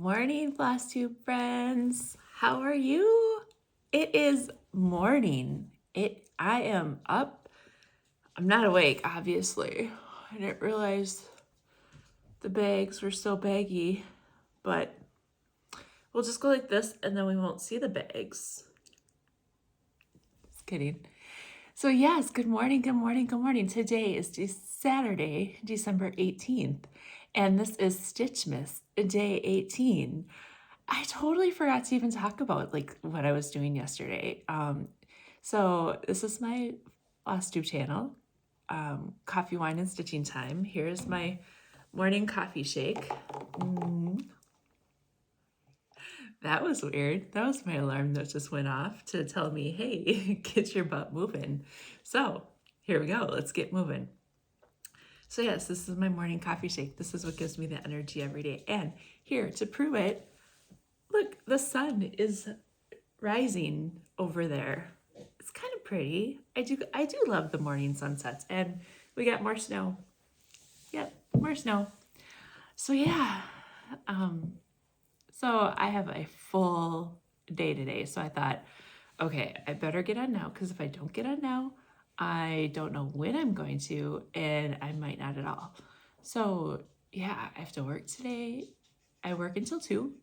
morning, FlossTube friends. How are you? It is morning. I am up. I'm not awake, obviously. I didn't realize the bags were so baggy, but we'll just go like this and then we won't see the bags. Just kidding. So yes, good morning, good morning, good morning. Today is Saturday, December 18th, and this is StitchMas, day 18. I totally forgot to even talk about like what I was doing yesterday. So this is my FlossTube channel, coffee, wine, and stitching time. Here's my morning coffee shake. That was weird. That was my alarm that just went off to tell me, hey, get your butt moving. So here we go. Let's get moving. So yes, this is my morning coffee shake. This is what gives me the energy every day. And here to prove it, look, the sun is rising over there. It's kind of pretty. I do love the morning sunsets, and we got more snow. Yep, more snow. So yeah, so I have a full day today. So I thought, okay, I better get on now, because if I don't get on now, I don't know when I'm going to, and I might not at all. So yeah, I have to work today. I work until 2.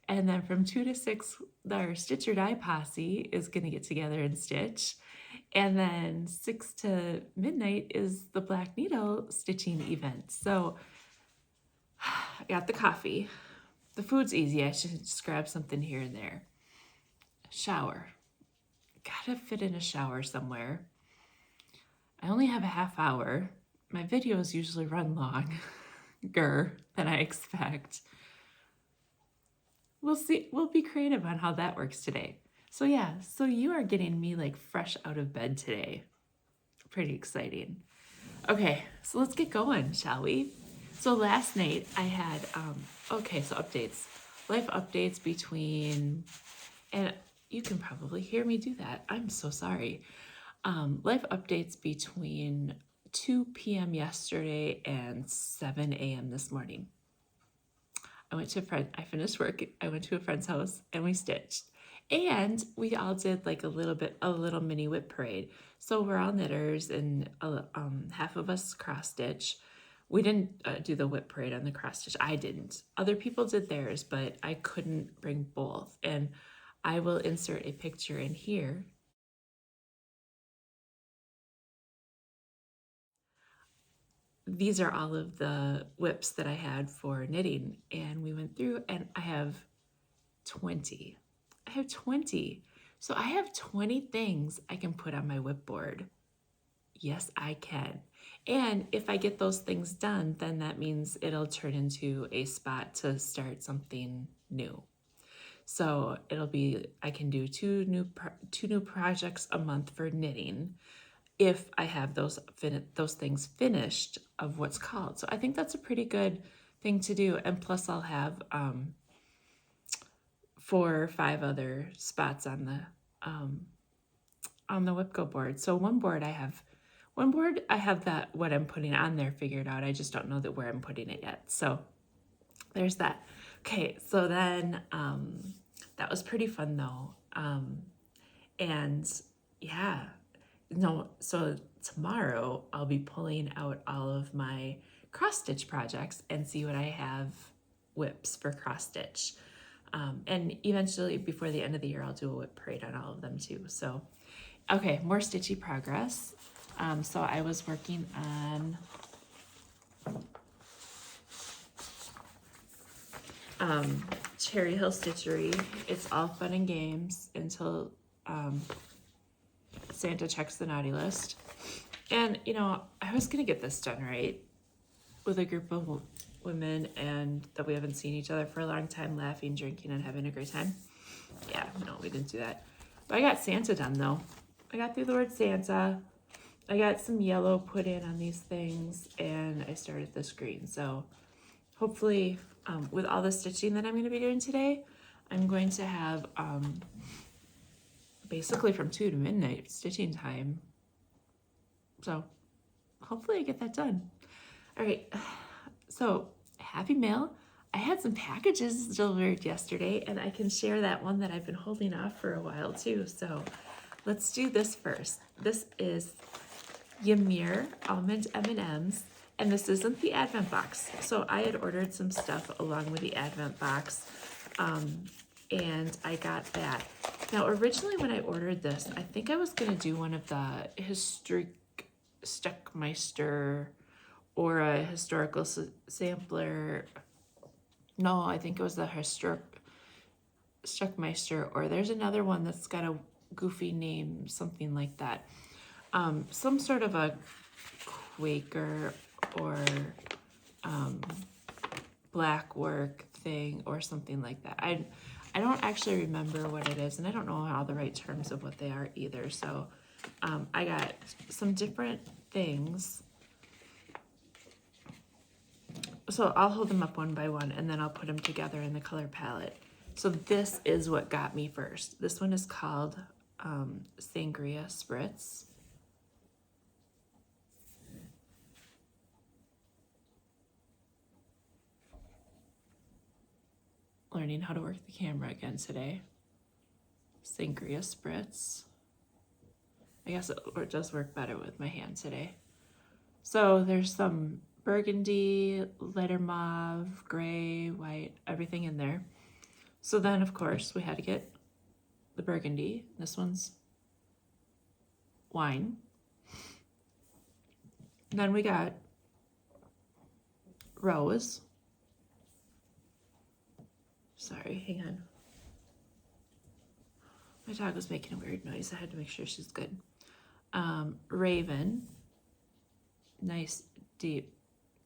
And then from 2 to 6, our Stitch or Die posse is going to get together and stitch. And then 6 to midnight is the Black Needle stitching event. So I got the coffee. The food's easy. I should just grab something here and there. Shower. Gotta fit in a shower somewhere. I only have a half hour. My videos usually run longer than I expect. We'll see. We'll be creative on how that works today. So yeah, so you are getting me like fresh out of bed today. Pretty exciting. Okay, so let's get going, shall we? So last night I had, okay, so updates. Life updates between, and you can probably hear me do that. I'm so sorry. Life updates between 2 p.m. yesterday and 7 a.m. this morning. I finished work, I went to a friend's house and we stitched. And we all did like a little mini whip parade. So we're all knitters and half of us cross stitch. We didn't do the whip parade on the cross stitch. I didn't. Other people did theirs, but I couldn't bring both. And I will insert a picture in here. These are all of the whips that I had for knitting, and we went through, and I have 20. I have 20. So I have 20 things I can put on my whip board. Yes, I can. And if I get those things done, then that means it'll turn into a spot to start something new. So it'll be, I can do two new projects a month for knitting if I have those things finished of what's called. So I think that's a pretty good thing to do. And plus I'll have 4 or 5 other spots on the whip go board. So one board I have that what I'm putting on there figured out. I just don't know where I'm putting it yet. So there's that. Okay, so then that was pretty fun though. And yeah, no, so tomorrow I'll be pulling out all of my cross stitch projects and see what I have whips for cross stitch. And eventually before the end of the year, I'll do a whip parade on all of them too. So, okay, more stitchy progress. So I was working on Cherry Hill Stitchery. It's all fun and games until Santa checks the naughty list. And, you know, I was going to get this done right with a group of women and that we haven't seen each other for a long time, laughing, drinking, and having a great time. Yeah, no, we didn't do that. But I got Santa done, though. I got through the word Santa. I got some yellow put in on these things, and I started this green. So hopefully, with all the stitching that I'm going to be doing today, I'm going to have basically from 2 to midnight stitching time. So hopefully I get that done. All right, so happy mail. I had some packages delivered yesterday, and I can share that one that I've been holding off for a while too. So let's do this first. This is Ymir Almond M&Ms, and this isn't the Advent box. So I had ordered some stuff along with the Advent box, and I got that. Now, originally when I ordered this, I think I was gonna do one of the historic StitchMas or a historical sampler. No, I think it was the historic StitchMas, or there's another one that's got a goofy name, something like that. Some sort of a Quaker or black work thing or something like that. I don't actually remember what it is, and I don't know all the right terms of what they are either. So I got some different things. So I'll hold them up one by one, and then I'll put them together in the color palette. So this is what got me first. This one is called Sangria Spritz. Learning how to work the camera again today. Sangria Spritz. I guess it does work better with my hand today. So there's some burgundy, lighter mauve, gray, white, everything in there. So then, of course, we had to get the burgundy. This one's wine. Then we got rose. Sorry, hang on. My dog was making a weird noise. I had to make sure she's good. Raven. Nice, deep,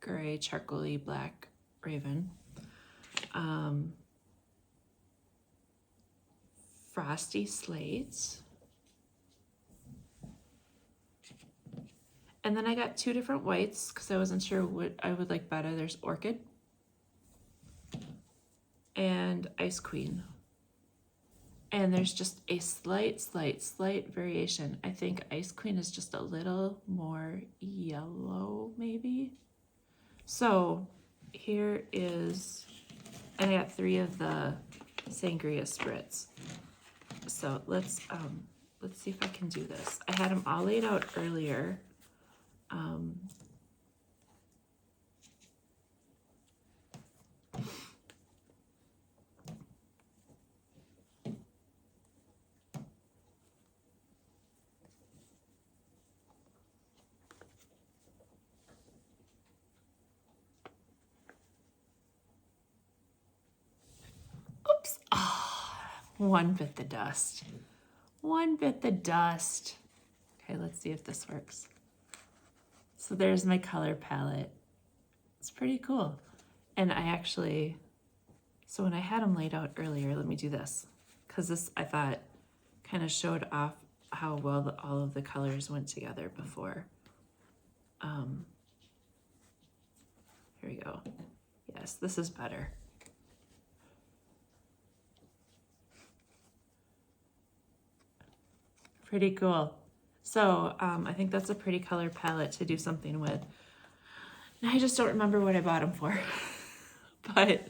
gray, charcoaly, black raven. Frosty slate. And then I got two different whites because I wasn't sure what I would like better. There's orchid and ice queen. And there's just a slight variation. I think ice queen is just a little more yellow, maybe. So here is, and I got 3 of the Sangria Spritz. So let's see if I can do this. I had them all laid out earlier. Oops. One bit the dust. One bit the dust. Okay, let's see if this works. So there's my color palette. It's pretty cool. And I actually, so when I had them laid out earlier, let me do this. Because this, I thought, kind of showed off how well all of the colors went together before. Here we go. Yes, this is better. Pretty cool. So I think that's a pretty color palette to do something with. And I just don't remember what I bought them for, but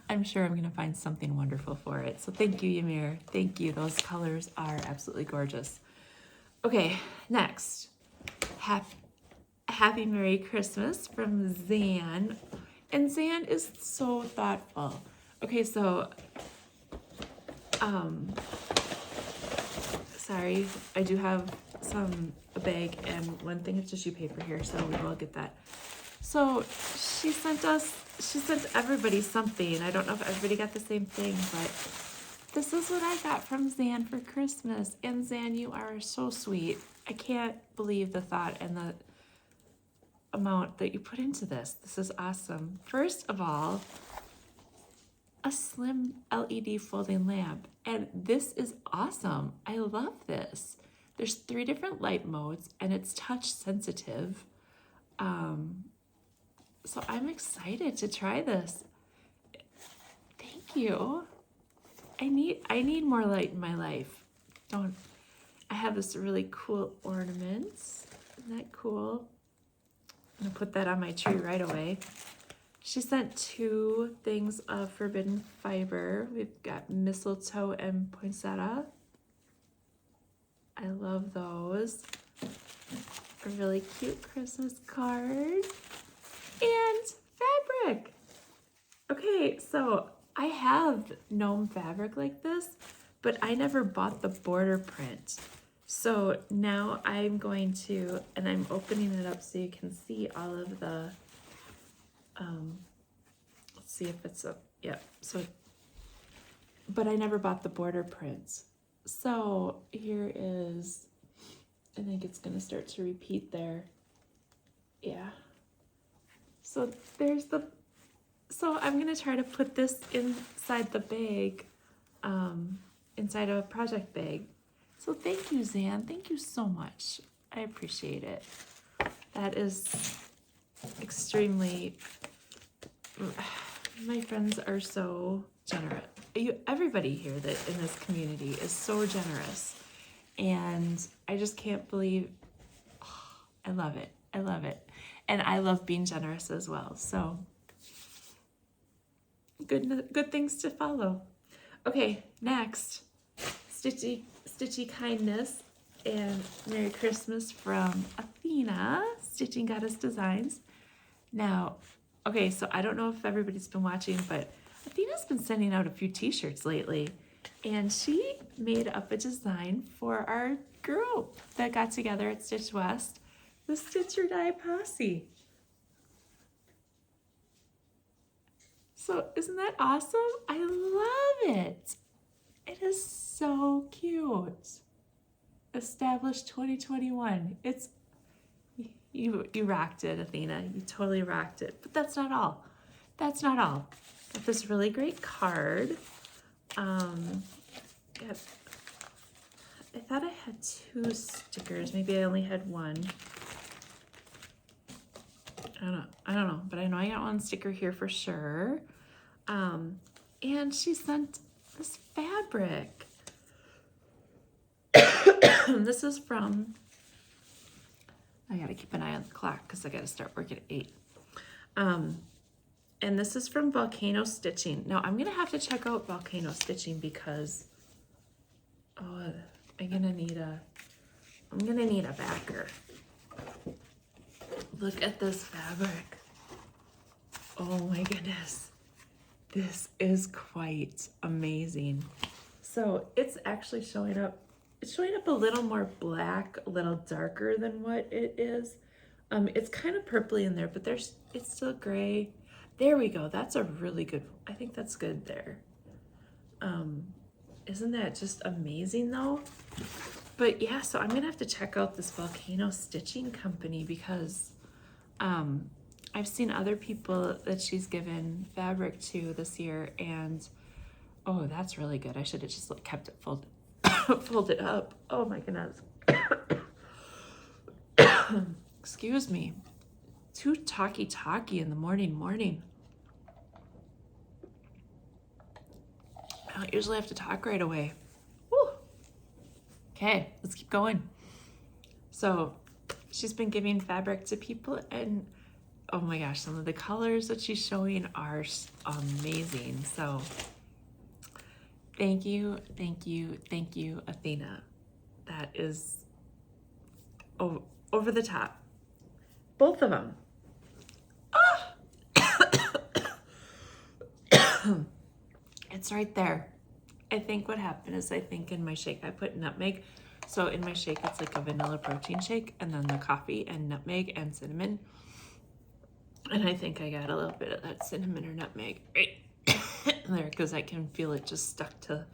I'm sure I'm gonna find something wonderful for it. So thank you, Ymir. Thank you. Those colors are absolutely gorgeous. Okay, next. Happy Merry Christmas from Zan. And Zan is so thoughtful. Okay, so sorry, I do have a bag and one thing of tissue paper here, so we will get that. So she sent everybody something. I don't know if everybody got the same thing, but this is what I got from Zan for Christmas. And Zan, you are so sweet. I can't believe the thought and the amount that you put into this. This is awesome. First of all, a slim LED folding lamp. And this is awesome. I love this. There's 3 different light modes and it's touch sensitive. So I'm excited to try this. Thank you. I need more light in my life. I have this really cool ornament. Isn't that cool? I'm gonna put that on my tree right away. She sent 2 things of forbidden fiber. We've got mistletoe and poinsettia. I love those. A really cute Christmas card. And fabric. Okay, so I have gnome fabric like this, but I never bought the border print. So now I'm going to, and I'm opening it up so you can see all of the, let's see if it's up, yep. So, but I never bought the border prints. So here is, I think it's gonna start to repeat there. Yeah. So there's the, so I'm gonna try to put this inside the bag, inside a project bag. So thank you, Zan. Thank you so much. I appreciate it. That is extremely, my friends are so generous. Everybody here that in this community is so generous. And I just can't believe, I love it. I love it. And I love being generous as well. So good things to follow. Okay, next, Stitchy Kindness and Merry Christmas from Athena, Stitching Goddess Designs. Now, okay, so I don't know if everybody's been watching, but Athena's been sending out a few t-shirts lately, and she made up a design for our group that got together at Stitch West, the Stitch or Die Posse. So isn't that awesome? I love it. It is so cute. Established 2021. It's, you rocked it, Athena. You totally rocked it. But that's not all. That's not all. Got this really great card. I thought I had 2 stickers. Maybe I only had 1. I don't know, but I know I got 1 sticker here for sure. And she sent this fabric. This is from, I gotta keep an eye on the clock because I gotta start work at 8. And this is from Volcano Stitching. Now I'm gonna have to check out Volcano Stitching because I'm gonna need a backer. Look at this fabric. Oh my goodness. This is quite amazing. So it's actually showing up, it's showing up a little more black, a little darker than what it is. It's kind of purpley in there, but it's still gray. There we go. That's a really good, I think that's good there. Isn't that just amazing though? But yeah, so I'm gonna have to check out this Volcano Stitching company because I've seen other people that she's given fabric to this year, and oh, that's really good. I should have just kept it folded folded up. Oh my goodness. Excuse me. Too talky in the morning. I don't usually have to talk right away. Woo. Okay, let's keep going. So she's been giving fabric to people, and oh my gosh, some of the colors that she's showing are amazing. So thank you, Athena. That is over the top. Both of them. Ah! It's right there. I think what happened is I think in my shake I put nutmeg. So in my shake it's like a vanilla protein shake, and then the coffee and nutmeg and cinnamon. And I think I got a little bit of that cinnamon or nutmeg right there because I can feel it just stuck to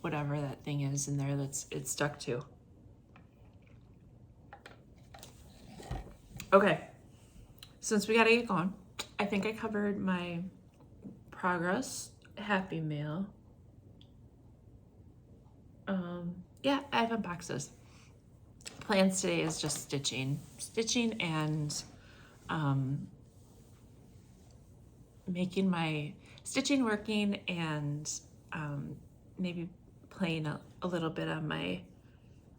whatever that thing is in there it's stuck to. Okay, since we gotta get going, I think I covered my progress Happy Mail. Yeah, I have boxes. Plans today is just stitching and making my stitching working, and maybe playing a little bit on my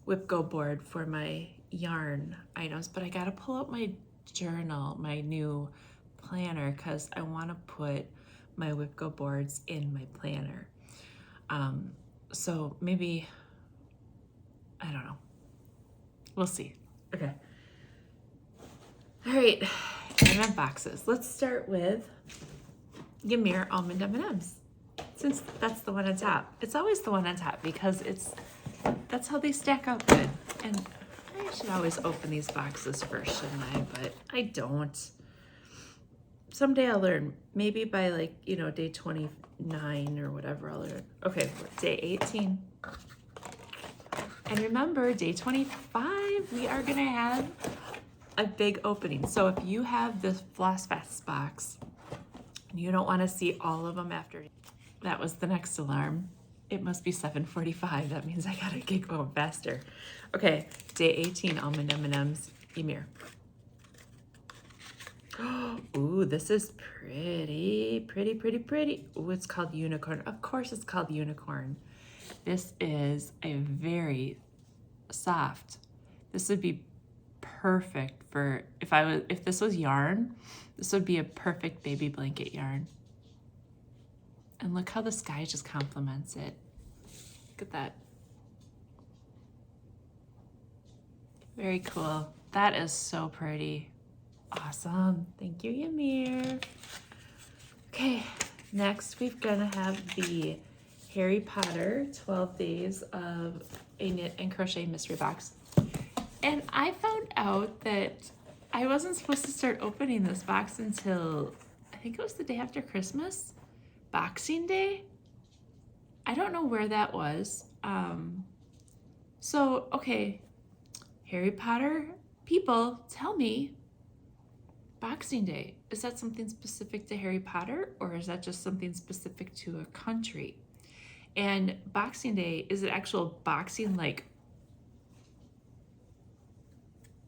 whip go board for my yarn items. But I gotta pull out my journal, my new planner because I want to put my Whipco boards in my planner. So maybe, I don't know. We'll see. Okay. All right, M&M boxes. Let's start with Ymir Almond M&Ms, since that's the one on top. It's always the one on top because that's how they stack up good. And I should always open these boxes first, shouldn't I? But I don't. Someday I'll learn. Maybe by like, you know, day 29 or whatever I'll learn. Okay, day 18. And remember, day 25, we are gonna have a big opening. So if you have this Floss Fest box and you don't want to see all of them after, that was the next alarm. It must be 7:45. That means I gotta get going faster. Okay, day 18, almond M&Ms, Ymir. Ooh, this is pretty, pretty, pretty, pretty. Ooh, it's called Unicorn. Of course it's called Unicorn. This is a very soft. This would be perfect for, if this was yarn, this would be a perfect baby blanket yarn. And look how the sky just complements it. Look at that. Very cool. That is so pretty. Awesome. Thank you, Ymir. Okay, next we're gonna have the Harry Potter 12 Days of a Knit and Crochet mystery box. And I found out that I wasn't supposed to start opening this box until, I think it was the day after Christmas, Boxing Day. I don't know where that was. So, okay, Harry Potter people, tell me, Boxing Day, is that something specific to Harry Potter, or is that just something specific to a country? And Boxing Day, is it actual boxing, like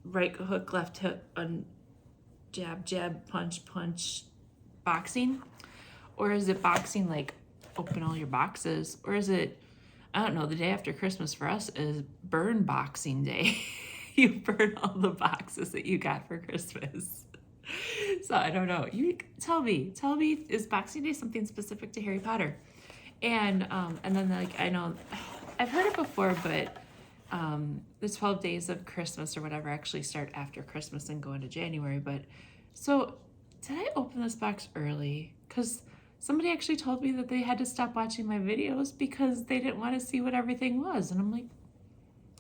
right hook, left hook, jab, jab, punch, punch, boxing? Or is it boxing like open all your boxes? Or is it, I don't know, the day after Christmas for us is burn Boxing Day. You burn all the boxes that you got for Christmas. So I don't know. You tell me, is Boxing Day something specific to Harry Potter? And then, like, I know I've heard it before, but the 12 days of Christmas or whatever actually start after Christmas and go into January. But so did I open this box early? Because somebody actually told me that they had to stop watching my videos because they didn't want to see what everything was. And I'm like,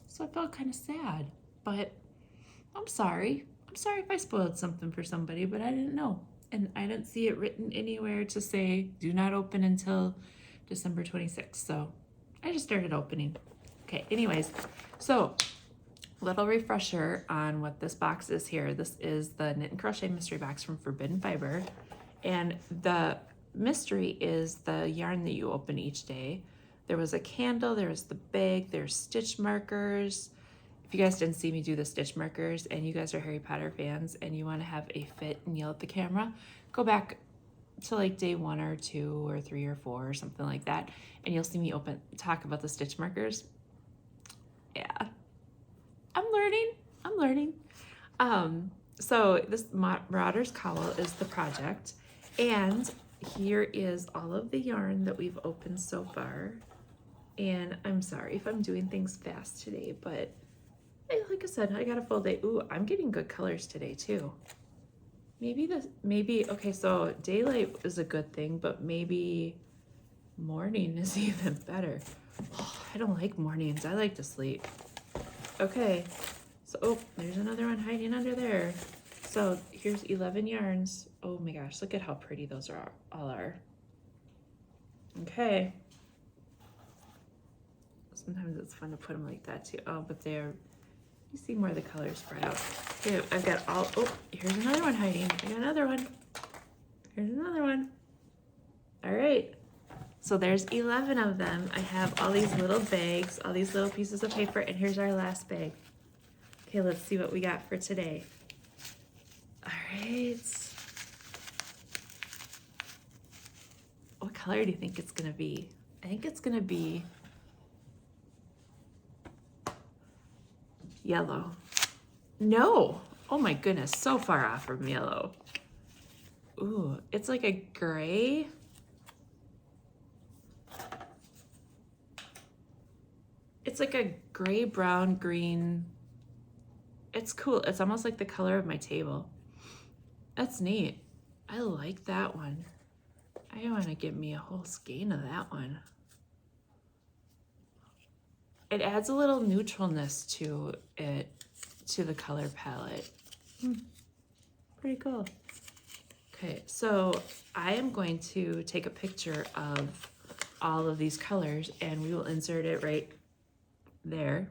so I felt kind of sad, but I'm sorry. I'm sorry if I spoiled something for somebody, but I didn't know. And I didn't see it written anywhere to say, do not open until December 26th. So I just started opening. Okay, anyways, so little refresher on what this box is here. This is the Knit and Crochet mystery box from Forbidden Fiber. And the mystery is the yarn that you open each day. There was a candle, there was the bag, there's stitch markers. If you guys didn't see me do the stitch markers and you guys are Harry Potter fans and you want to have a fit and yell at the camera, go back to like day 1 or 2 or 3 or 4 or something like that, and you'll see me talk about the stitch markers. Yeah, I'm learning. So this Marauder's Cowl is the project, and here is all of the yarn that we've opened so far. And I'm sorry if I'm doing things fast today, but like I said, I got a full day. Ooh, I'm getting good colors today too. Maybe, okay, so daylight is a good thing, but maybe morning is even better. Oh, I don't like mornings. I like to sleep. Okay, so, oh, there's another one hiding under there. So here's 11 yarns. Oh my gosh, look at how pretty those all are. Okay. Sometimes it's fun to put them like that too. Oh, but you see more of the colors spread out. Okay, I've got oh, here's another one hiding. I got another one. Here's another one. All right. So there's 11 of them. I have all these little bags, all these little pieces of paper, and here's our last bag. Okay, let's see what we got for today. All right. What color do you think it's gonna be? I think it's gonna be yellow. No, oh my goodness, so far off from yellow. ooh, it's like a gray. It's like a gray, brown, green. It's cool. It's almost like the color of my table. That's neat. I like that one. I want to give me a whole skein of that one. It adds a little neutralness to it, to the color palette. Pretty cool. Okay, so I am going to take a picture of all of these colors and we will insert it right there.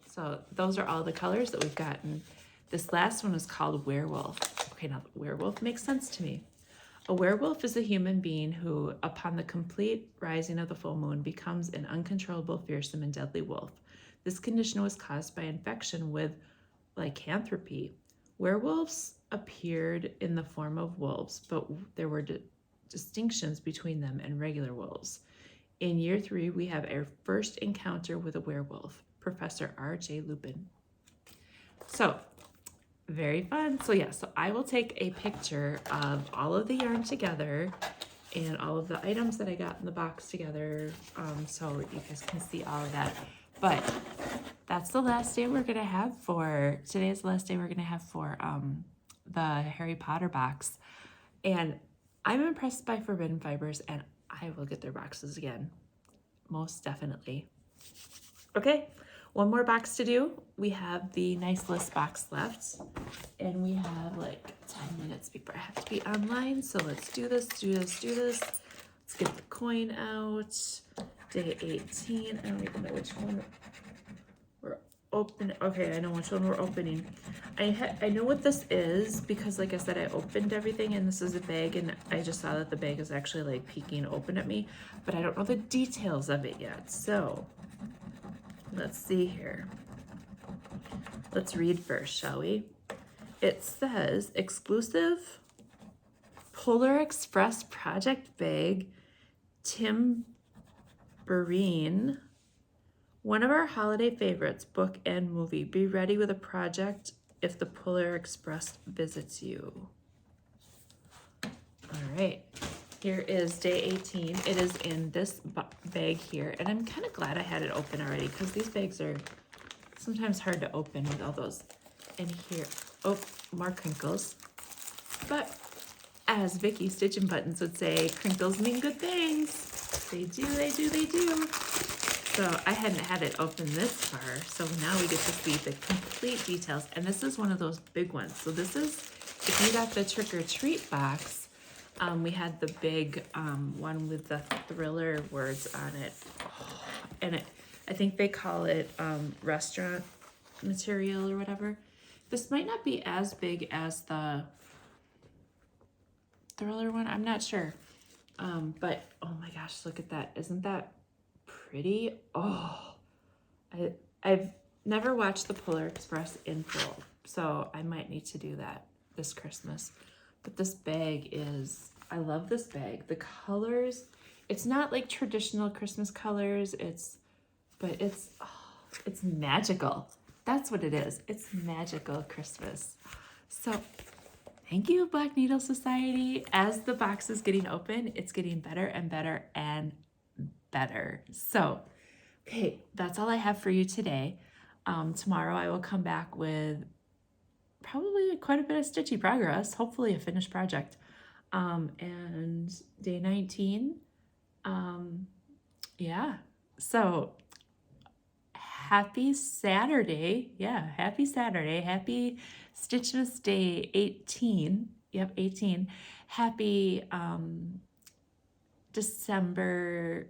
So those are all the colors that we've gotten. This last one is called Werewolf. Okay, now werewolf makes sense to me. A werewolf is a human being who, upon the complete rising of the full moon, becomes an uncontrollable, fearsome, and deadly wolf. This condition was caused by infection with lycanthropy. Werewolves appeared in the form of wolves, but there were distinctions between them and regular wolves. In year 3, we have our first encounter with a werewolf, Professor R.J. Lupin. So, very fun. So yeah, so I will take a picture of all of the yarn together and all of the items that I got in the box together, so you guys can see all of that. But that's the last day we're gonna have for, today is the last day we're gonna have for the Harry Potter box. And I'm impressed by Forbidden Fibers, and I will get their boxes again, most definitely. Okay, one more box to do. We have the nice list box left, and we have like 10 minutes before I have to be online. So let's do this, Let's get the coin out. Day 18, I don't even know which one we're opening. Okay, I know which one we're opening. I know what this is because, like I said, I opened everything, and this is a bag, and I just saw that the bag is actually like peeking open at me, but I don't know the details of it yet. So let's see here. Let's read first, shall we? It says, exclusive Polar Express project bag, Tim Bereen. One of our holiday favorites, book and movie. Be ready with a project if the Polar Express visits you. All right. Here is day 18. It is in this bag here, and I'm kind of glad I had it open already because these bags are sometimes hard to open with all those. And here, oh, more crinkles. But as Vicky Stitching Buttons would say, crinkles mean good things. They do, they do, they do. So I hadn't had it open this far, so now we get to see the complete details. And this is one of those big ones. So this is, if you got the trick or treat box, we had the big one with the thriller words on it. Oh, and I think they call it restaurant material or whatever. This might not be as big as the thriller one. I'm not sure. But oh my gosh, look at that. Isn't that pretty? Oh, I've never watched the Polar Express in full, so I might need to do that this Christmas. But this bag is, I love this bag. The colors, it's not like traditional Christmas colors, but it's magical. That's what it is. It's magical Christmas. So thank you, Black Needle Society. As the box is getting open, it's getting better and better and better. So, okay, that's all I have for you today. Tomorrow I will come back with probably quite a bit of stitchy progress, hopefully a finished project. And day 19, yeah, so happy Saturday. Yeah, happy Saturday. Happy StitchMas Day 18. Yep, 18. Happy December.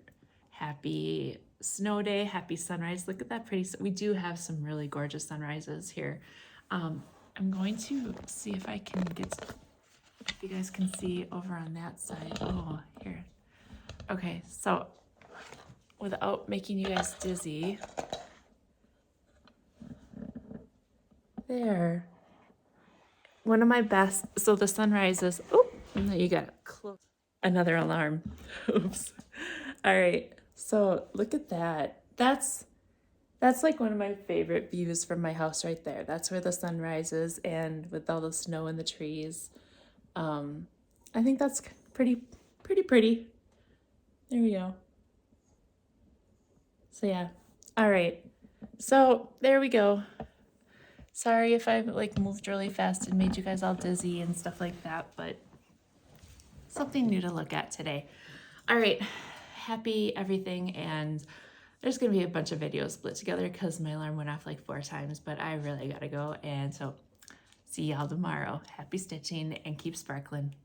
Happy snow day. Happy sunrise. Look at that pretty. We do have some really gorgeous sunrises here. I'm going to see if I can get, if you guys can see over on that side. Oh, here. Okay, so without making you guys dizzy, there. One of my best, so the sunrises, oh, and then you got close. Another alarm. Oops. All right, so look at that. That's That's like one of my favorite views from my house right there. That's where the sun rises, and with all the snow and the trees. I think that's pretty pretty. There we go. So yeah. All right. So there we go. Sorry if I like moved really fast and made you guys all dizzy and stuff like that, but something new to look at today. All right. Happy everything, and there's gonna be a bunch of videos split together because my alarm went off like 4 times, but I really gotta go, and so see y'all tomorrow. Happy stitching and keep sparkling.